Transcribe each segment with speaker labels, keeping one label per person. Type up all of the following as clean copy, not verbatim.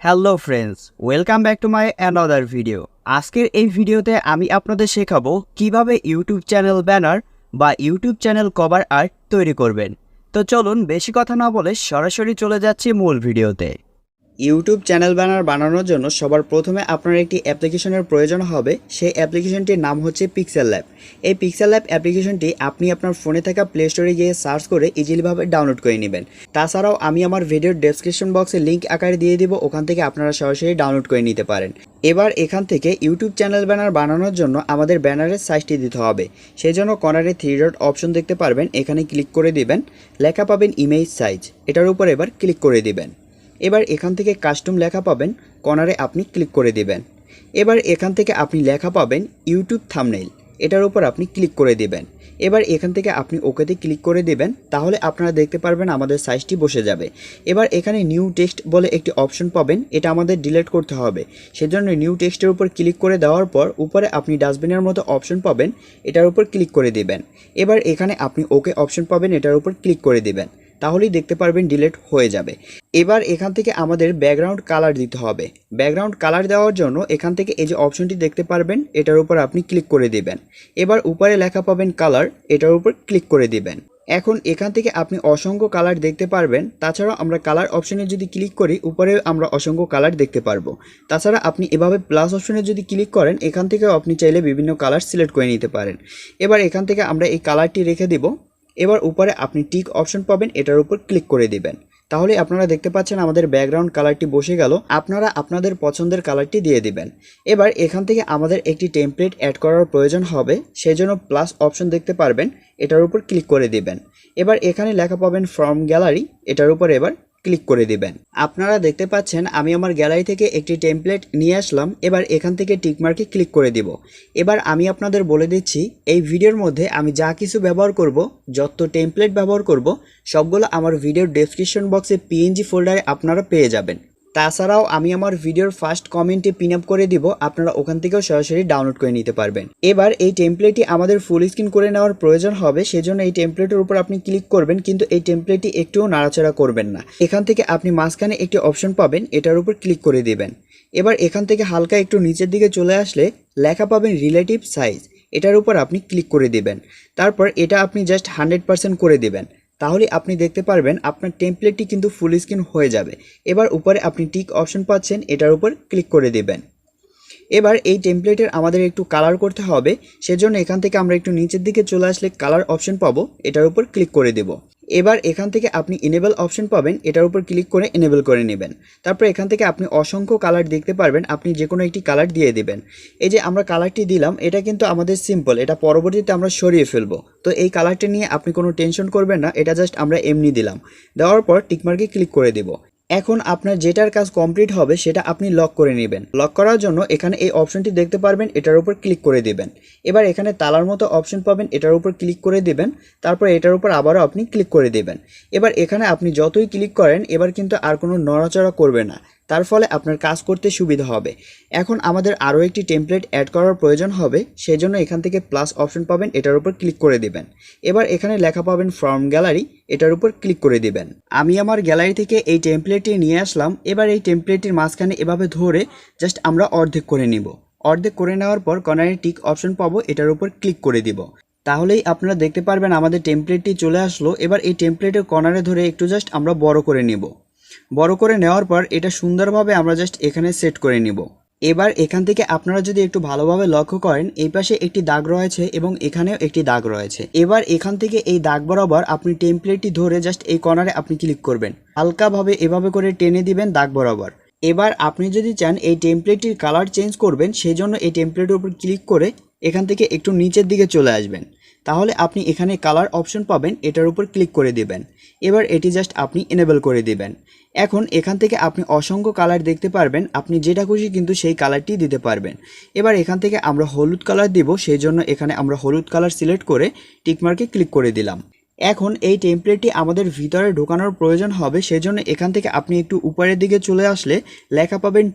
Speaker 1: Hello friends, welcome back to my another video. আজকের এই ভিডিওতে আমি আপনাদের শেখাবো কিভাবে ইউটিউব চ্যানেল ব্যানার বা ইউটিউব চ্যানেল কভার আর্ট তৈরি করবেন। তো চলুন বেশি কথা না বলে সরাসরি চলে যাচ্ছি মূল ভিডিওতে। ইউটিউব চ্যানেল ব্যানার বানানোর জন্য সবার প্রথমে আপনার একটি অ্যাপ্লিকেশনের প্রয়োজন হবে। সেই অ্যাপ্লিকেশনটির নাম হচ্ছে পিক্সেল ল্যাব। এই পিক্সেল ল্যাব অ্যাপ্লিকেশনটি আপনি আপনার ফোনে থাকা প্লে স্টোরে গিয়ে সার্চ করে ইজিলিভাবে ডাউনলোড করে নেবেন। তাছাড়াও আমি আমার ভিডিওর ডেসক্রিপশন বক্সে লিঙ্ক আকারে দিয়ে দিব, ওখান থেকে আপনারা সরাসরি ডাউনলোড করে নিতে পারেন। এবার এখান থেকে ইউটিউব চ্যানেল ব্যানার বানানোর জন্য আমাদের ব্যানারের সাইজটি দিতে হবে। সেই জন্য কর্নারে 3 ডট অপশন দেখতে পারবেন, এখানে ক্লিক করে দিবেন। লেখা পাবেন ইমেজ সাইজ, এটার উপর এবার ক্লিক করে দিবেন। এবার এখান থেকে কাস্টম লেখা পাবেন, কর্নারে আপনি ক্লিক করে দিবেন। এবার এখান থেকে আপনি লেখা পাবেন ইউটিউব থাম্বনেইল, এটার উপর আপনি ক্লিক করে দিবেন। এবার এখান থেকে আপনি ওকেতে ক্লিক করে দিবেন, তাহলে আপনারা দেখতে পারবেন আমাদের সাইজটি বসে যাবে। এবার এখানে নিউ টেক্সট বলে একটি অপশন পাবেন, এটা আমাদের ডিলিট করতে হবে। সেজন্য নিউ টেক্সটের উপর ক্লিক করে দেওয়ার পর উপরে আপনি ডাস্টবিনের মতো অপশন পাবেন, এটার উপর ক্লিক করে দিবেন। এবার এখানে আপনি ওকে অপশন পাবেন, এটার উপর ক্লিক করে দিবেন, তাহলেই দেখতে পারবেন ডিলিট হয়ে যাবে। এবার এখান থেকে আমাদের ব্যাকগ্রাউন্ড কালার দিতে হবে। ব্যাকগ্রাউন্ড কালার দেওয়ার জন্য এখান থেকে এই যে অপশনটি দেখতে পারবেন, এটার উপর আপনি ক্লিক করে দিবেন। এবার উপরে লেখা পাবেন কালার, এটার উপর ক্লিক করে দিবেন। এখন এখান থেকে আপনি অসংখ্য কালার দেখতে পারবেন। তাছাড়াও আমরা কালার অপশনে যদি ক্লিক করি, উপরে আমরা অসংখ্য কালার দেখতে পারবো। তাছাড়া আপনি এভাবে প্লাস অপশনে যদি ক্লিক করেন, এখান থেকেও আপনি চাইলে বিভিন্ন কালার সিলেক্ট করে নিতে পারেন। এবার এখান থেকে আমরা এই কালারটি রেখে দিব। এবার উপরে আপনি টিক অপশন পাবেন, এটার উপর ক্লিক করে দিবেন। তাহলে আপনারা দেখতে পাচ্ছেন আমাদের ব্যাকগ্রাউন্ড কালারটি বসে গেল। আপনারা আপনাদের পছন্দের কালারটি দিয়ে দিবেন। এবার এখান থেকে আমাদের একটি টেমপ্লেট অ্যাড করার প্রয়োজন হবে, সেজন্য প্লাস অপশন দেখতে পারবেন, এটার উপর ক্লিক করে দিবেন। এবার এখানে লেখা পাবেন ফ্রম গ্যালারি, এটার উপর এবার ক্লিক করে দিবেন। আপনারা দেখতে পাচ্ছেন আমি আমার গ্যালারি থেকে একটি টেমপ্লেট নিয়ে আসলাম। এবার এখান থেকে টিকমার্কে ক্লিক করে দিব। এবার আমি আপনাদের বলে দিচ্ছি, এই ভিডিওর মধ্যে আমি যা কিছু ব্যবহার করব, যত টেমপ্লেট ব্যবহার করব, সবগুলো আমার ভিডিওর ডেসক্রিপশন বক্সে পিএনজি ফোল্ডারে আপনারা পেয়ে যাবেন। তাছাড়াও আমি আমার ভিডিওর ফার্স্ট কমেন্টে পিন আপ করে দিব, আপনারা ওখান থেকেও সরাসরি ডাউনলোড করে নিতে পারবেন। এবার এই টেমপ্লেটটি আমাদের ফুল স্ক্রিন করে নেওয়ার প্রয়োজন হবে, সেজন্য এই টেমপ্লেটের উপর আপনি ক্লিক করবেন, কিন্তু এই টেমপ্লেটটি একটুও নাড়াচাড়া করবেন না। এখান থেকে আপনি মাঝখানে একটি অপশন পাবেন, এটার উপর ক্লিক করে দিবেন। এবার এখান থেকে হালকা একটু নিচের দিকে চলে আসলে লেখা পাবেন রিলেটিভ সাইজ, এটার উপর আপনি ক্লিক করে দিবেন। তারপর এটা আপনি জাস্ট 100% করে দিবেন, তাহলে আপনি দেখতে পারবেন আপনার টেমপ্লেটটি কিন্তু ফুল স্ক্রিন হয়ে যাবে। এবার উপরে আপনি টিক অপশন পাচ্ছেন, এটার উপর ক্লিক করে দিবেন। এবার এই টেমপ্লেটের আমাদের একটু কালার করতে হবে, সেজন্য এখান থেকে আমরা একটু নিচের দিকে চলে আসলে কালার অপশন পাবো, এটার উপর ক্লিক করে দেব। এবার এখান থেকে আপনি এনেবল অপশন পাবেন, এটার উপর ক্লিক করে এনেবল করে নেবেন। তারপর এখান থেকে আপনি অসংখ্য কালার দেখতে পারবেন, আপনি যে কোনো একটি কালার দিয়ে দিবেন। এই যে আমরা কালারটি দিলাম, এটা কিন্তু আমাদের সিম্পল, এটা পরবর্তীতে আমরা সরিয়ে ফেলবো। তো এই কালারটি নিয়ে আপনি কোনো টেনশন করবেন না, এটা জাস্ট আমরা এমনি দিলাম। দেওয়ার পর টিকমার্কে ক্লিক করে দেব। এখন আপনার যেটার কাজ কমপ্লিট হবে সেটা আপনি লক করে নেবেন। লক করার জন্য এখানে এই অপশনটি দেখতে পারবেন, এটার উপর ক্লিক করে দিবেন। এবার এখানে তালার মতো অপশন পাবেন, এটার উপর ক্লিক করে দিবেন। তারপর এটার উপর আবারও আপনি ক্লিক করে দিবেন। এবার এখানে আপনি যতই ক্লিক করেন, এবার কিন্তু আর কোনো নড়াচড়া করবে না, তার ফলে আপনার কাজ করতে সুবিধা হবে। এখন আমাদের আরও একটি টেমপ্লেট অ্যাড করার প্রয়োজন হবে, সেই জন্য এখান থেকে প্লাস অপশন পাবেন, এটার উপর ক্লিক করে দিবেন। এবার এখানে লেখা পাবেন ফ্রম গ্যালারি, এটার উপর ক্লিক করে দিবেন। আমি আমার গ্যালারি থেকে এই টেমপ্লেটটি নিয়ে আসলাম। এবার এই টেমপ্লেটটির মাঝখানে এভাবে ধরে জাস্ট আমরা অর্ধেক করে নিব। অর্ধেক করে নেওয়ার পর কর্নারে টিক অপশন পাবো, এটার উপর ক্লিক করে দিব। তাহলেই আপনারা দেখতে পারবেন আমাদের টেমপ্লেটটি চলে আসলো। এবার এই টেমপ্লেটের কর্নারে ধরে একটু জাস্ট আমরা বড় করে নিব। বড় করে নেওয়ার পর এটা সুন্দরভাবে আমরা জাস্ট এখানে সেট করে নিব। এবার এখান থেকে আপনারা যদি একটু ভালোভাবে লক্ষ্য করেন, এই পাশে একটি দাগ রয়েছে এবং এখানেও একটি দাগ রয়েছে। এবার এখান থেকে এই দাগ বরাবর আপনি টেমপ্লেটটি ধরে জাস্ট এই কর্নারে আপনি ক্লিক করবেন, হালকাভাবে এভাবে করে টেনে দিবেন দাগ বরাবর। এবার আপনি যদি চান এই টেমপ্লেটটির কালার চেঞ্জ করবেন, সেই জন্য এই টেমপ্লেটের উপর ক্লিক করে এখান থেকে একটু নিচের দিকে চলে আসবেন। তাহলে আপনি এখানে কালার অপশন পাবেন, এটার উপর ক্লিক করে দিবেন। এবার এটি জাস্ট আপনি এনেবল করে দিবেন। এখন এখান থেকে আপনি অসংখ্য কালার দেখতে পারবেন, আপনি যেটা খুশি কিন্তু সেই কালারটি দিতে পারবেন। এবার এখান থেকে আমরা হলুদ কালার দিব, সেই জন্য এখানে আমরা হলুদ কালার সিলেক্ট করে টিকমার্কে ক্লিক করে দিলাম। এখন এই টেমপ্লেটটি আমাদের ভিতরে ঢোকানোর প্রয়োজন হবে, সেজন্য এখান থেকে আপনি একটু উপরের দিকে চলে আসলে লেখা পাবেন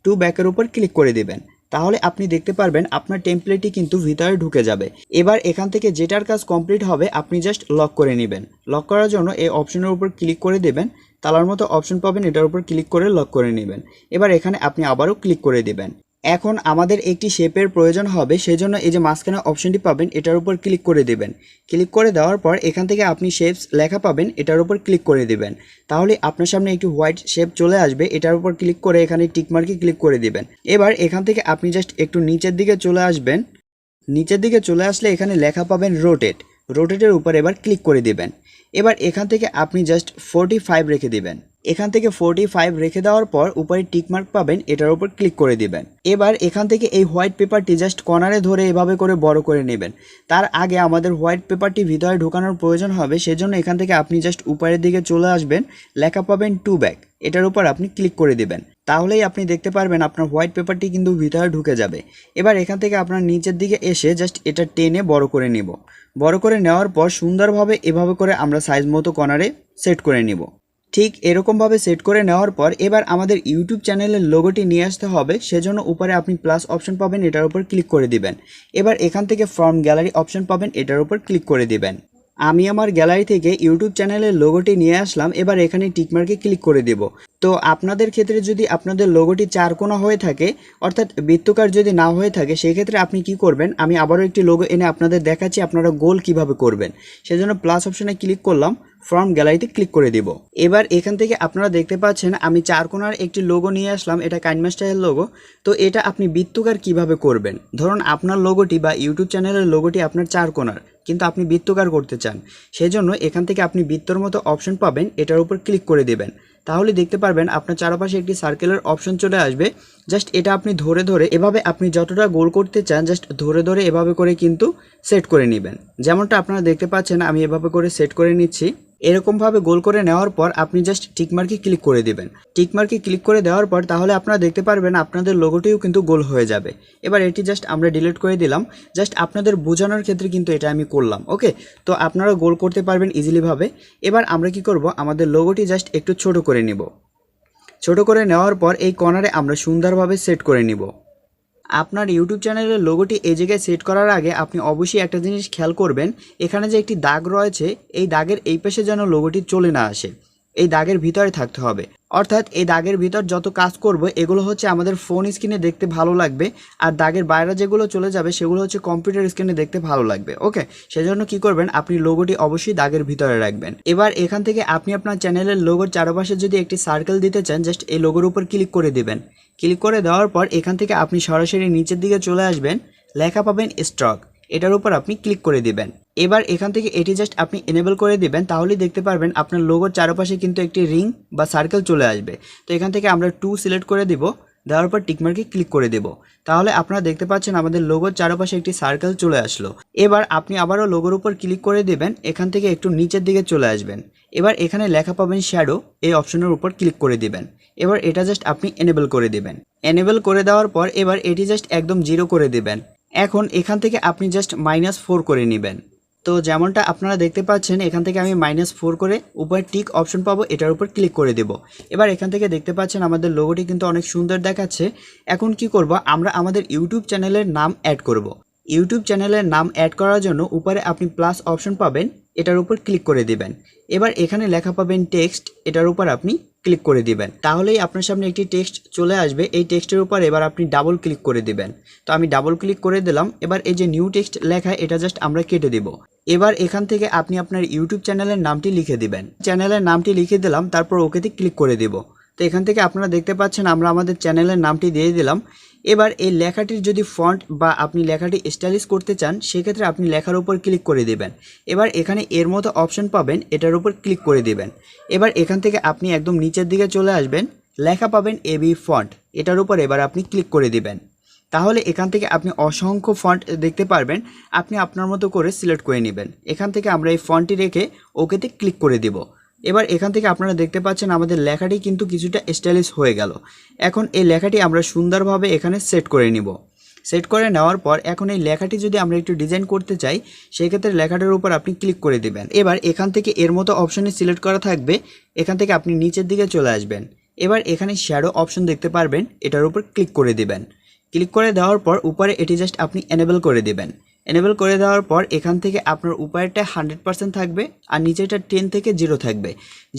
Speaker 1: টু ব্যাকের উপর ক্লিক করে দিবেন। তাহলে আপনি দেখতে পারবেন আপনার টেমপ্লেটটি কিন্তু ভিতরে ঢুকে যাবে। এবার এখান থেকে যেটার কাজ কমপ্লিট হবে আপনি জাস্ট লক করে নেবেন। লক করার জন্য এই অপশনের উপর ক্লিক করে দেবেন। তালার মতো অপশন পাবেন, এটার উপর ক্লিক করে লক করে নেবেন। এবার এখানে আপনি আবারও ক্লিক করে দিবেন। এখন আমাদের একটি শেপের প্রয়োজন হবে, সেজন্য এই যে মাঝখানে অপশনটি পাবেন এটার উপর ক্লিক করে দিবেন। ক্লিক করে দেওয়ার পর এখান থেকে আপনি শেপস লেখা পাবেন, এটার উপর ক্লিক করে দিবেন। তাহলে আপনার সামনে একটি হোয়াইট শেপ চলে আসবে, এটার উপর ক্লিক করে এখানে টিকমার্কে ক্লিক করে দিবেন। এবার এখান থেকে আপনি জাস্ট একটু নিচের দিকে চলে আসবেন। নিচের দিকে চলে আসলে এখানে লেখা পাবেন রোটেট, রোটেটের উপর এবার ক্লিক করে দিবেন। এবার এখান থেকে আপনি জাস্ট 45 রেখে দিবেন। এখান থেকে 45 রেখে দেওয়ার পর উপরে টিকমার্ক পাবেন, এটার উপর ক্লিক করে দিবেন। এবার এখান থেকে এই হোয়াইট পেপারটি জাস্ট কর্নারে ধরে এভাবে করে বড় করে নেবেন। তার আগে আমাদের হোয়াইট পেপারটি ভিতরে ঢোকানোর প্রয়োজন হবে, সেজন্য এখান থেকে আপনি জাস্ট উপরের দিকে চলে আসবেন, লেখা পাবেন টু ব্যাক, এটার উপর আপনি ক্লিক করে দিবেন। তাহলেই আপনি দেখতে পারবেন আপনার হোয়াইট পেপারটি কিন্তু ভিতরে ঢুকে যাবে। এবার এখান থেকে আপনার নিচের দিকে এসে জাস্ট এটা টেনে বড় করে নিব। বড় করে নেওয়ার পর সুন্দরভাবে এভাবে করে আমরা সাইজ মতো কর্নারে সেট করে নিব। ঠিক এরকমভাবে সেট করে নেওয়ার পর এবার আমাদের ইউটিউব চ্যানেলের লোগোটি নিয়ে আসতে হবে, সেজন্য উপরে আপনি প্লাস অপশন পাবেন, এটার উপর ক্লিক করে দিবেন। এবার এখান থেকে ফ্রম গ্যালারি অপশন পাবেন, এটার উপর ক্লিক করে দিবেন। আমি আমার গ্যালারি থেকে ইউটিউব চ্যানেলের লোগোটি নিয়ে আসলাম, এবার এখানে টিকমার্কে ক্লিক করে দেব। তো আপনাদের ক্ষেত্রে যদি আপনাদের লোগোটি চারকোনা হয়ে থাকে, অর্থাৎ বৃত্তাকার যদি না হয়ে থাকে, সেই ক্ষেত্রে আপনি কি করবেন, আমি আবারও একটি লোগো এনে আপনাদের দেখাচ্ছি আপনারা গোল কিভাবে করবেন। সেজন্য প্লাস অপশনে ক্লিক করলাম, ফ্রম গ্যালারিতে ক্লিক করে দিব। এবার এখান থেকে আপনারা দেখতে পাচ্ছেন আমি চারকোনার একটি লোগো নিয়ে আসলাম, এটা কাইনমাস্টারের লোগো। তো এটা আপনি বৃত্তাকার কিভাবে করবেন, ধরুন আপনার লোগোটি বা ইউটিউব চ্যানেলের লোগোটি আপনার চারকোনার, কিন্তু আপনি বৃত্তাকার করতে চান, সেজন্য এখান থেকে আপনি বৃত্তর মতো অপশন পাবেন, এটার উপর ক্লিক করে দেবেন। তাহলে দেখতে পারবেন আপনার চারপাশে একটি সার্কেলের অপশন চলে আসবে। জাস্ট এটা আপনি ধরে ধরে এভাবে আপনি যতটা গোল করতে চান জাস্ট ধরে ধরে এভাবে করে কিন্তু সেট করে নেবেন। যেমনটা আপনারা দেখতে পাচ্ছেন আমি এভাবে করে সেট করে নিচ্ছি। এরকমভাবে গোল করে নেওয়ার পর আপনি জাস্ট টিকমার্কে ক্লিক করে দিবেন। টিকমার্কে ক্লিক করে দেওয়ার পর তাহলে আপনারা দেখতে পারবেন আপনাদের লোগোটিও কিন্তু গোল হয়ে যাবে। এবার এটি জাস্ট আমরা ডিলিট করে দিলাম, জাস্ট আপনাদের বোঝানোর ক্ষেত্রে কিন্তু এটা আমি করলাম। ওকে, তো আপনারা গোল করতে পারবেন ইজিলিভাবে। এবার আমরা কি করব, আমাদের লোগোটি জাস্ট একটু ছোট করে নিব। ছোট করে নেওয়ার পর এই কর্নারে আমরা সুন্দরভাবে সেট করে নিব। আপনার ইউটিউব চ্যানেলের লোগোটি এই জায়গায় সেট করার আগে আপনি অবশ্যই একটা জিনিস খেয়াল করবেন, এখানে যে একটি দাগ রয়েছে এই দাগের এই পাশে যেন লোগোটি চলে না আসে, এই দাগের ভিতরে থাকতে হবে। অর্থাৎ এই দাগের ভিতর যত কাজ করব এগুলো হচ্ছে আমাদের ফোন স্ক্রিনে দেখতে ভালো লাগবে, আর দাগের বাইরে যেগুলো চলে যাবে সেগুলো হচ্ছে কম্পিউটার স্ক্রিনে দেখতে ভালো লাগবে। ওকে, সেজন্য কি করবেন, আপনি লোগোটি অবশ্যই দাগের ভিতরে রাখবেন। এবার এখান থেকে আপনি আপনার চ্যানেলের লোগোর চারপাশে যদি একটি সার্কেল দিতে চান জাস্ট এই লোগোর উপর ক্লিক করে দিবেন। ক্লিক করে দেওয়ার পর এখান থেকে আপনি সরাসরি নিচের দিকে চলে আসবেন, লেখা পাবেন স্টক, এটার উপর আপনি ক্লিক করে দিবেন। এবার এখান থেকে এটি জাস্ট আপনি এনেবল করে দিবেন, তাহলেই দেখতে পারবেন আপনার লোগোর চারপাশে কিন্তু একটি রিং বা সার্কেল চলে আসবে। তো এখান থেকে আমরা 2 সিলেক্ট করে দিব, দেওয়ার পর টিকমার্কে ক্লিক করে দেব। তাহলে আপনারা দেখতে পাচ্ছেন আমাদের লোগোর চারপাশে একটি সার্কেল চলে আসলো। এবার আপনি আবারও লোগোর উপর ক্লিক করে দিবেন, এখান থেকে একটু নিচের দিকে চলে আসবেন। এবার এখানে লেখা পাবেন শ্যাডো, এই অপশনের উপর ক্লিক করে দিবেন। এবার এটা জাস্ট আপনি এনেবল করে দিবেন। এনেবল করে দেওয়ার পর এবার এটি জাস্ট একদম 0 করে দিবেন। এখন এখান থেকে আপনি জাস্ট -4 করে নেবেন। তো যেমনটা আপনারা দেখতে পাচ্ছেন এখান থেকে আমি -4 করে উপরে টিক অপশন পাবো, এটার উপর ক্লিক করে দেব। এবার এখান থেকে দেখতে পাচ্ছেন আমাদের লোগোটি কিন্তু অনেক সুন্দর দেখাচ্ছে। এখন কি করব, আমরা আমাদের ইউটিউব চ্যানেলের নাম অ্যাড করব। ইউটিউব চ্যানেলের নাম অ্যাড করার জন্য উপরে আপনি প্লাস অপশন পাবেন, এটার উপর ক্লিক করে দিবেন। এবার এখানে লেখা পাবেন টেক্সট, এটার উপর আপনি ক্লিক করে দিবেন। তাহলেই আপনার সামনে একটি টেক্সট চলে আসবে। এই টেক্সটের উপর এবার আপনি ডাবল ক্লিক করে দিবেন। তো আমি ডাবল ক্লিক করে দিলাম। এবার এই যে নিউ টেক্সট লেখা এটা জাস্ট আমরা কেটে দিব। এবার এখান থেকে আপনি আপনার ইউটিউব চ্যানেলের নামটি লিখে দিবেন। চ্যানেলের নামটি লিখে দিলাম, তারপর ওকেতে ক্লিক করে দিব। তো এখান থেকে আপনারা দেখতে পাচ্ছেন আমরা আমাদের চ্যানেলের নামটি দিয়ে দিলাম। এবার এই লেখাটির যদি ফন্ট বা আপনি লেখাটি স্টাইলিশ করতে চান সেক্ষেত্রে আপনি লেখার উপর ক্লিক করে দিবেন। এবার এখানে এর মতো অপশন পাবেন, এটার উপর ক্লিক করে দিবেন। এবার এখান থেকে আপনি একদম নিচের দিকে চলে আসবেন, লেখা পাবেন এবি ফন্ট, এটার উপর এবার আপনি ক্লিক করে দিবেন। তাহলে এখান থেকে আপনি অসংখ্য ফন্ট দেখতে পারবেন, আপনি আপনার মতো করে সিলেক্ট করে নেবেন। এখান থেকে আমরা এই ফন্টটি রেখে ওকেতে ক্লিক করে দিব। এবার এখান থেকে আপনারা দেখতে পাচ্ছেন আমাদের লেখাটি কিন্তু কিছুটা স্টাইলিশ হয়ে গেল। এখন এই লেখাটি আমরা সুন্দরভাবে এখানে সেট করে নিব। সেট করে নেওয়ার পর এখন এই লেখাটি যদি আমরা একটু ডিজাইন করতে চাই সেক্ষেত্রে লেখাটার উপর আপনি ক্লিক করে দিবেন। এবার এখান থেকে এর মতো অপশনে সিলেক্ট করা থাকবে, এখান থেকে আপনি নিচের দিকে চলে আসবেন। এবার এখানে শ্যাডো অপশন দেখতে পারবেন, এটার উপর ক্লিক করে দিবেন। ক্লিক করে দেওয়ার পর উপরে এটি জাস্ট আপনি এনেবল করে দিবেন। এনেবল করে দেওয়ার পর এখান থেকে আপনার উপরেরটা 100% থাকবে আর নিচেরটা 10 থেকে 0 থাকবে।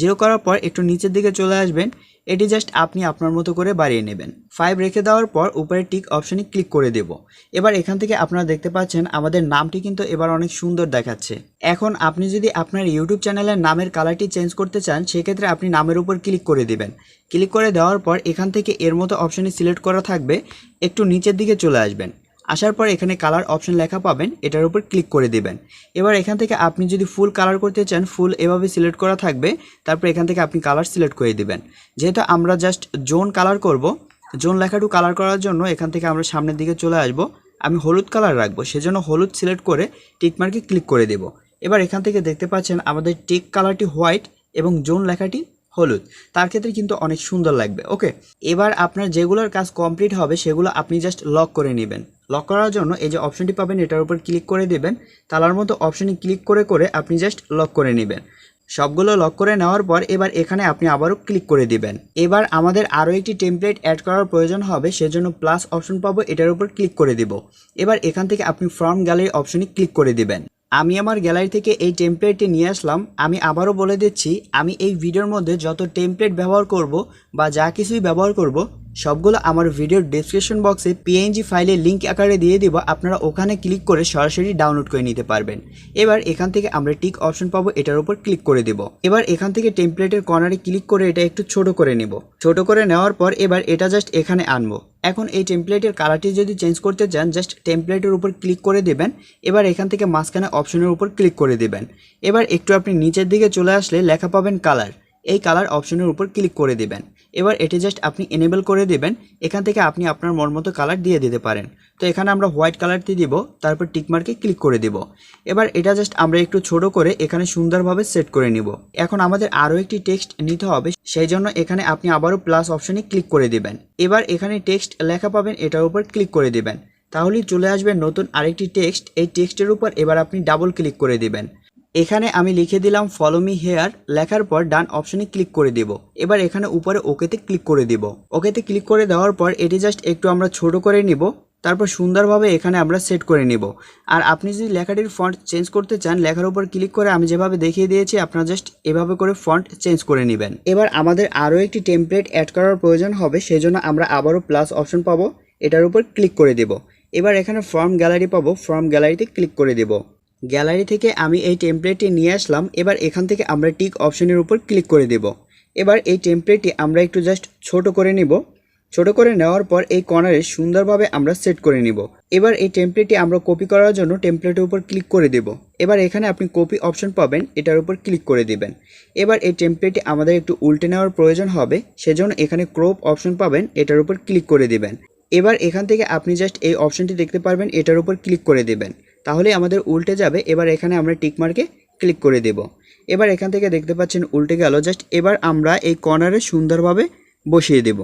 Speaker 1: 0 করার পর একটু নিচের দিকে চলে আসবেন, এটি জাস্ট আপনি আপনার মতো করে বাড়িয়ে নেবেন। 5 রেখে দেওয়ার পর উপরে টিক অপশানে ক্লিক করে দেব। এবার এখান থেকে আপনারা দেখতে পাচ্ছেন আমাদের নামটি কিন্তু এবার অনেক সুন্দর দেখাচ্ছে। এখন আপনি যদি আপনার ইউটিউব চ্যানেলের নামের কালারটি চেঞ্জ করতে চান সেক্ষেত্রে আপনি নামের উপর ক্লিক করে দিবেন। ক্লিক করে দেওয়ার পর এখান থেকে এর মতো অপশানে সিলেক্ট করা থাকবে, একটু নিচের দিকে চলে আসবেন। আসার পর এখানে কালার অপশন লেখা পাবেন, এটার উপর ক্লিক করে দিবেন। এবার এখান থেকে আপনি যদি ফুল কালার করতে চান ফুল এভাবে সিলেক্ট করা থাকবে, তারপর এখান থেকে আপনি কালার সিলেক্ট করে দিবেন। যেহেতু আমরা জাস্ট জোন কালার করব, জোন লেখাটু কালার করার জন্য এখান থেকে আমরা সামনের দিকে চলে আসব। আমি হলুদ কালার রাখবো, সেজন্য হলুদ সিলেক্ট করে টিক মার্কে ক্লিক করে দেব। এবার এখান থেকে দেখতে পাচ্ছেন আমাদের টিক কালারটি হোয়াইট এবং জোন লেখাটি হলুদ, তার ক্ষেত্রে কিন্তু অনেক সুন্দর লাগবে। ওকে, এবার আপনার যেগুলোর কাজ কমপ্লিট হবে সেগুলো আপনি জাস্ট লক করে নেবেন। লক করার জন্য এই যে অপশনটি পাবেন এটার উপর ক্লিক করে দেবেন। তালার মতো অপশনে ক্লিক করে করে আপনি জাস্ট লক করে নেবেন। সবগুলো লক করে নেওয়ার পর এবার এখানে আপনি আবারও ক্লিক করে দিবেন। এবার আমাদের আরও একটি টেমপ্লেট অ্যাড করার প্রয়োজন হবে, সেজন্য প্লাস অপশন পাবো, এটার উপর ক্লিক করে দিব। এবার এখান থেকে আপনি ফ্রম গ্যালারি অপশনে ক্লিক করে দিবেন। আমি আমার গ্যালারি থেকে এই টেমপ্লেটটি নিয়ে আসলাম। আমি আবারও বলে দিচ্ছি, আমি এই ভিডিওর মধ্যে যত টেমপ্লেট ব্যবহার করব বা যা কিছুই ব্যবহার করব সবগুলো আমার ভিডিওর ডেসক্রিপশন বক্সে পিএনজি ফাইলে লিঙ্ক আকারে দিয়ে দিব, আপনারা ওখানে ক্লিক করে সরাসরি ডাউনলোড করে নিতে পারবেন। এবার এখান থেকে আমরা টিক অপশন পাবো, এটার উপর ক্লিক করে দেব। এবার এখান থেকে টেমপ্লেটের কর্নারে ক্লিক করে এটা একটু ছোট করে নেব। ছোট করে নেওয়ার পর এবার এটা জাস্ট এখানে আনবো। এখন এই টেমপ্লেটের কালারটি যদি চেঞ্জ করতে চান জাস্ট টেমপ্লেটের উপর ক্লিক করে দেবেন। এবার এখান থেকে মাঝখানে অপশনের উপর ক্লিক করে দেবেন। এবার একটু আপনি নিচের দিকে চলে আসলে লেখা পাবেন কালার, এই কালার অপশনের উপর ক্লিক করে দেবেন। এবার এটি জাস্ট আপনি এনেবল করে দেবেন। এখান থেকে আপনি আপনার মন মতো কালার দিয়ে দিতে পারেন। তো এখানে আমরা হোয়াইট কালারটি দিব, তারপর টিকমার্কে ক্লিক করে দিব। এবার এটা জাস্ট আমরা একটু ছোট করে এখানে সুন্দরভাবে সেট করে নিব। এখন আমাদের আরও একটি টেক্সট নিতে হবে, সেই জন্য এখানে আপনি আবারও প্লাস অপশনে ক্লিক করে দিবেন। এবার এখানে টেক্সট লেখা পাবেন, এটার উপর ক্লিক করে দিবেন। তাহলেই চলে আসবে নতুন আরেকটি টেক্সট। এই টেক্সটের উপর এবার আপনি ডাবল ক্লিক করে দিবেন। এখানে আমি লিখে দিলাম ফলো মি হেয়ার, লেখার পর ডান অপশনে ক্লিক করে দিব। এবার এখানে উপরে ওকেতে ক্লিক করে দিব। ওকেতে ক্লিক করে দেওয়ার পর এটি জাস্ট একটু আমরা ছোট করে নিব, তারপর সুন্দরভাবে এখানে আমরা সেট করে নিব। আর আপনি যদি লেখাটির ফন্ট চেঞ্জ করতে চান লেখার উপর ক্লিক করে আমি যেভাবে দেখিয়ে দিয়েছি আপনারা জাস্ট এভাবে করে ফন্ট চেঞ্জ করে নেবেন। এবার আমাদের আরও একটি টেমপ্লেট অ্যাড করার প্রয়োজন হবে, সেজন্য আমরা আবারও প্লাস অপশন পাবো, এটার উপর ক্লিক করে দেব। এবার এখানে ফ্রম গ্যালারি পাবো, ফ্রম গ্যালারিতে ক্লিক করে দেব। গ্যালারি থেকে আমি এই টেমপ্লেটটি নিয়ে আসলাম। এবার এখান থেকে আমরা টিক অপশনের উপর ক্লিক করে দেব। এবার এই টেমপ্লেটটি আমরা একটু জাস্ট ছোট করে নিব। ছোট করে নেওয়ার পর এই কর্নারে সুন্দরভাবে আমরা সেট করে নিব। এবার এই টেমপ্লেটটি আমরা কপি করার জন্য টেমপ্লেটের উপর ক্লিক করে দেব। এবার এখানে আপনি কপি অপশন পাবেন, এটার উপর ক্লিক করে দিবেন। এবার এই টেমপ্লেটটি আমাদের একটু উল্টে নেওয়ার প্রয়োজন হবে, সেজন্য এখানে ক্রপ অপশন পাবেন, এটার উপর ক্লিক করে দিবেন। এবার এখান থেকে আপনি জাস্ট এই অপশনটি দেখতে পারবেন, এটার উপর ক্লিক করে দেবেন, তাহলে আমাদের উল্টে যাবে। এবার এখানে আমরা টিক মার্কে ক্লিক করে দেব। এবার এখান থেকে দেখতে পাচ্ছেন উল্টে গেল। জাস্ট এবার আমরা এই কর্নারে সুন্দরভাবে বসিয়ে দেব।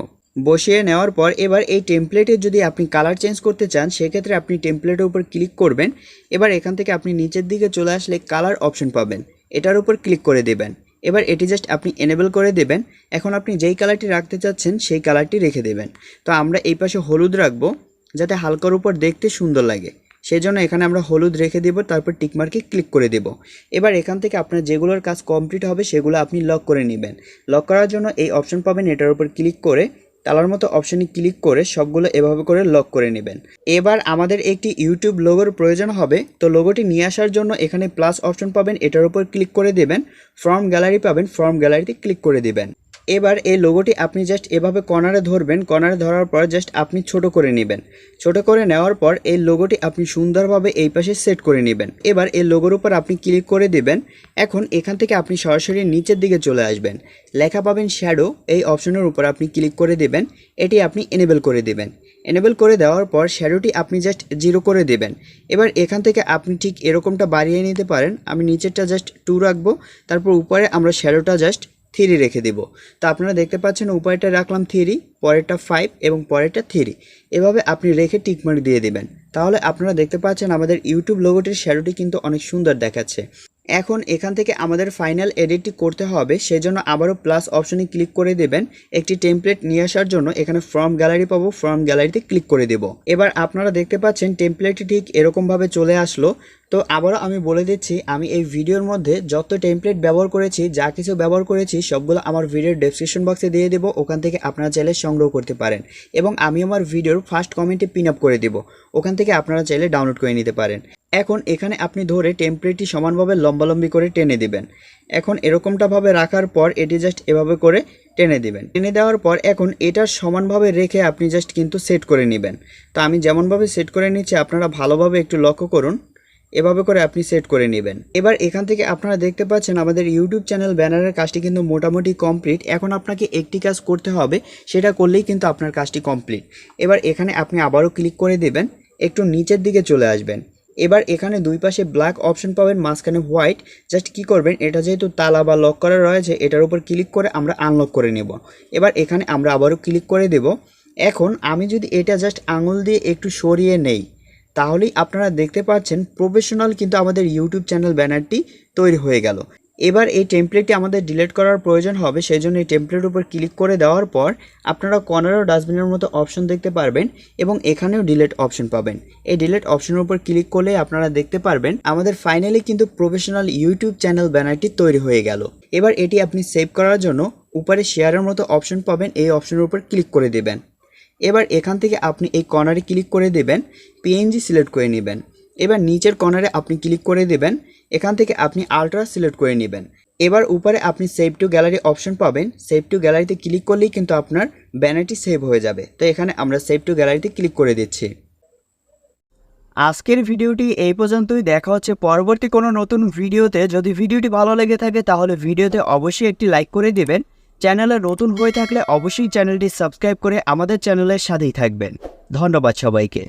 Speaker 1: বসিয়ে নেওয়ার পর এবার এই টেমপ্লেটের যদি আপনি কালার চেঞ্জ করতে চান সেক্ষেত্রে আপনি টেমপ্লেটের উপর ক্লিক করবেন। এবার এখান থেকে আপনি নিচের দিকে চলে আসলে কালার অপশন পাবেন, এটার উপর ক্লিক করে দেবেন। এবার এটি জাস্ট আপনি এনেবল করে দেবেন। এখন আপনি যেই কালারটি রাখতে চাচ্ছেন সেই কালারটি রেখে দেবেন। তো আমরা এই পাশে হলুদ রাখবো যাতে হালকার উপর দেখতে সুন্দর লাগে, সেই জন্য এখানে আমরা হলুদ রেখে দেব, তারপর টিকমার্কে ক্লিক করে দেব। এবার এখান থেকে আপনার যেগুলোর কাজ কমপ্লিট হবে সেগুলো আপনি লক করে নেবেন। লক করার জন্য এই অপশন পাবেন, এটার উপর ক্লিক করে তালার মতো অপশনে ক্লিক করে সবগুলো এভাবে করে লক করে নেবেন। এবার আমাদের একটি ইউটিউব লোগোর প্রয়োজন হবে। তো লোগোটি নিয়ে আসার জন্য এখানে প্লাস অপশন পাবেন, এটার উপর ক্লিক করে দেবেন। ফ্রম গ্যালারি পাবেন, ফ্রম গ্যালারিতে ক্লিক করে দেবেন। এবার এই লোগোটি আপনি জাস্ট এভাবে কর্নারে ধরবেন, কর্নারে ধরার পর জাস্ট আপনি ছোট করে নেবেন। ছোট করে নেওয়ার পর এই লোগোটি আপনি সুন্দরভাবে এই পাশে সেট করে নেবেন। এবার এই লোগোর উপর আপনি ক্লিক করে দেবেন। এখন এখান থেকে আপনি সরাসরি নিচের দিকে চলে আসবেন, লেখা পাবেন শ্যাডো, এই অপশনের উপর আপনি ক্লিক করে দেবেন। এটি আপনি এনেবল করে দেবেন। এনেবল করে দেওয়ার পর শ্যাডোটি আপনি জাস্ট 0 করে দেবেন। এবার এখান থেকে আপনি ঠিক এরকমটা বাড়িয়ে নিতে পারেন। আমি নিচেরটা জাস্ট 2 রাখবো, তারপর উপরে আমরা শ্যাডোটা জাস্ট 3 রেখে দেব। তো আপনারা দেখতে পাচ্ছেন উপরেরটা রাখলাম 3, পরেরটা 5 এবং পরেরটা 3, এভাবে আপনি রেখে টিকমার্ক দিয়ে দেবেন। তাহলে আপনারা দেখতে পাচ্ছেন আমাদের ইউটিউব লোগোটির শ্যাডোটি কিন্তু অনেক সুন্দর দেখাচ্ছে। এখন এখান থেকে আমাদের ফাইনাল এডিটটি করতে হবে, সেজন্য আবারও প্লাস অপশনে ক্লিক করে দেবেন। একটি টেমপ্লেট নিয়ে আসার জন্য এখানে ফ্রম গ্যালারি পাবো, ফ্রম গ্যালারিতে ক্লিক করে দেব। এবার আপনারা দেখতে পাচ্ছেন টেমপ্লেটটি ঠিক এরকমভাবে চলে আসলো। তো আবারও আমি বলে দিচ্ছি, আমি এই ভিডিওর মধ্যে যত টেমপ্লেট ব্যবহার করেছি, যা কিছু ব্যবহার করেছি সবগুলো আমার ভিডিওর ডেসক্রিপশন বক্সে দিয়ে দেবো, ওখান থেকে আপনারা চাইলে সংগ্রহ করতে পারেন। এবং আমি আমার ভিডিওর ফার্স্ট কমেন্টে পিন আপ করে দেব, ওখান থেকে আপনারা চাইলে ডাউনলোড করে নিতে পারেন। এখন এখানে আপনি ধরে টেমপ্লেটটি সমানভাবে লম্বালম্বি করে টেনে দিবেন। এখন এরকমটাভাবে রাখার পর এটি জাস্ট এভাবে করে টেনে দিবেন। টেনে দেওয়ার পর এখন এটার সমানভাবে রেখে আপনি জাস্ট কিন্তু সেট করে নেবেন। তো আমি যেমনভাবে সেট করে নিচ্ছি আপনারা ভালোভাবে একটু লক্ষ্য করুন, এভাবে করে আপনি সেট করে নেবেন। এবার এখান থেকে আপনারা দেখতে পাচ্ছেন আমাদের ইউটিউব চ্যানেল ব্যানারের কাজটি কিন্তু মোটামুটি কমপ্লিট। এখন আপনাকে একটি কাজ করতে হবে, সেটা করলেই কিন্তু আপনার কাজটি কমপ্লিট। এবার এখানে আপনি আবারও ক্লিক করে দেবেন, একটু নিচের দিকে চলে আসবেন। এবার এখানে দুই পাশে ব্ল্যাক অপশন পাবেন, মাঝখানে হোয়াইট। জাস্ট কি করবেন, এটা যেহেতু তালা বা লক করা রয়েছে, এটার উপর ক্লিক করে আমরা আনলক করে নেব। এবার এখানে আমরা আবারও ক্লিক করে দেব। এখন আমি যদি এটা জাস্ট আঙুল দিয়ে একটু সরিয়ে নেই, তাহলেই আপনারা দেখতে পাচ্ছেন প্রফেশনাল কিন্তু আমাদের ইউটিউব চ্যানেল ব্যানারটি তৈরি হয়ে গেল। এবার এই টেমপ্লেটটি আমাদের ডিলিট করার প্রয়োজন হবে, সেই জন্য এই টেমপ্লেটের উপর ক্লিক করে দেওয়ার পর আপনারা কর্নারেও ডাস্টবিনের মতো অপশন দেখতে পারবেন এবং এখানেও ডিলিট অপশন পাবেন। এই ডিলিট অপশনের উপর ক্লিক করলে আপনারা দেখতে পারবেন আমাদের ফাইনালি কিন্তু প্রফেশনাল ইউটিউব চ্যানেল ব্যানারটি তৈরি হয়ে গেল। এবার এটি আপনি সেভ করার জন্য উপরে শেয়ারের মতো অপশন পাবেন, এই অপশনের উপর ক্লিক করে দেবেন। এবার এখান থেকে আপনি এই কর্নারে ক্লিক করে দেবেন, পিএনজি সিলেক্ট করে নেবেন। এবার নিচের কর্নারে আপনি ক্লিক করে দেবেন, এখান থেকে আপনি আলট্রা সিলেক্ট করে নেবেন। এবার উপরে আপনি সেভ টু গ্যালারি অপশন পাবেন, সেভ টু গ্যালারিতে ক্লিক করলেই কিন্তু আপনার ব্যানারটি সেভ হয়ে যাবে। তো এখানে আমরা সেভ টু গ্যালারিতে ক্লিক করে দিচ্ছি। আজকের ভিডিওটি এই পর্যন্তই, দেখা হচ্ছে পরবর্তী কোনো নতুন ভিডিওতে। যদি ভিডিওটি ভালো লেগে থাকে তাহলে ভিডিওতে অবশ্যই একটি লাইক করে দিবেন। চ্যানেলে নতুন হয়ে থাকলে অবশ্যই চ্যানেলটি সাবস্ক্রাইব করে আমাদের চ্যানেলের সাথেই থাকবেন। ধন্যবাদ সবাইকে।